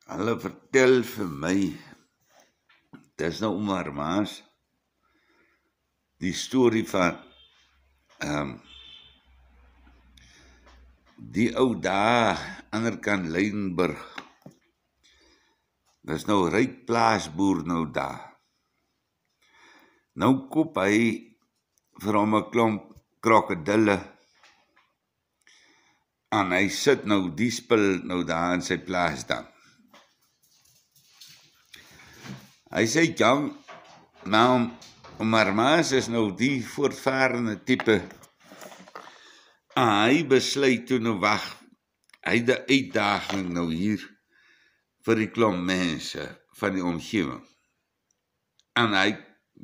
Hulle vertel vir my, dis nou maar maas, die storie van die ou daar, ander kant Leidenburg. Dis nou ryk plaasboer nou daar. Nou koop hy vir hom 'n klomp krokodille, en hy sit nou die spul nou daar in sy plaasdam. Hy sê, Jan, nou, Marmaas is nou die voortvarende type. Hy besluit toe nou wag, hy het 'n uitdaging nou hier vir die klomp mense van die omgewing. En hy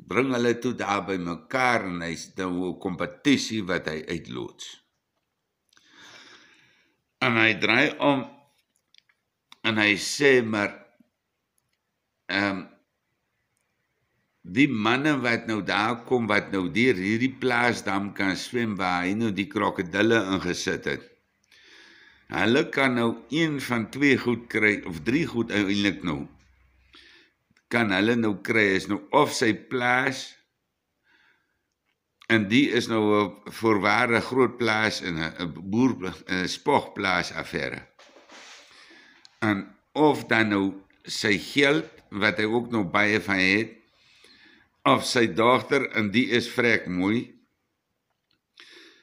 bring hulle toe daar by mekaar en hy is nou 'n kompetisie wat hy uitloods. En hy draai om en hy sê maar, die manne wat nou daar kom, wat nou deur hierdie plaasdam kan swem, waar hy nou die krokodille ingesit het, hulle kan nou een van twee goed kry, of drie goed eintlik nou, kan hulle nou kry, is nou of sy plaas, en die is nou 'n voorware groot plaas en 'n boer, 'n spogplaas affære. En of dan nou sy geld, wat hy ook nog baie van het, of sy dogter, en die is vrek mooi,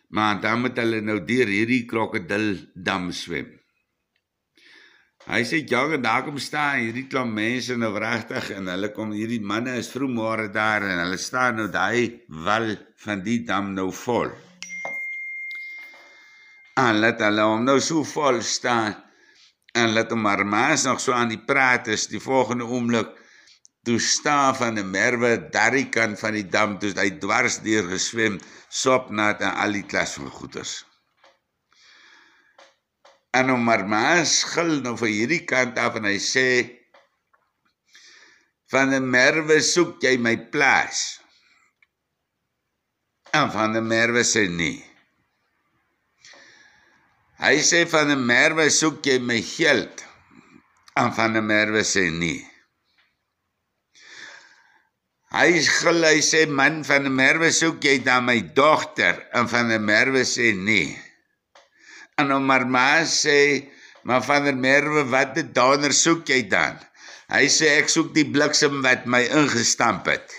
maar dan moet hulle nou deur hierdie krokodildam swem. Hy sê, ja, en daar kom staan hierdie klomp mense nou regtig, en hulle kom, hierdie manne is vroegmôre daar, en hulle staan nou daai wal van die dam nou vol. En laat hulle hom nou so vol staan, en laat hom Marmaas nog so aan die praat is, die volgende oomblik, toe staan Van der Merwe daar die kant van die dam, toe hy dwars deur geswem, sopnat en al die klas van goeders. En om Marmaas gil nou van hierdie kant af en hy sê, Van der Merwe, soek jy my plaas? En Van der Merwe sê nee. Hy sê, Van der Merwe, soek jy my geld? En Van der Merwe sê nee. Hy sê, man, Van der Merwe, soek jy dan my dogter? En Van der Merwe sê nee. En om Marmaas sê, maar Van der Merwe, wat die donder soek jy dan? Hy sê, ek soek die bliksem wat my ingestamp het.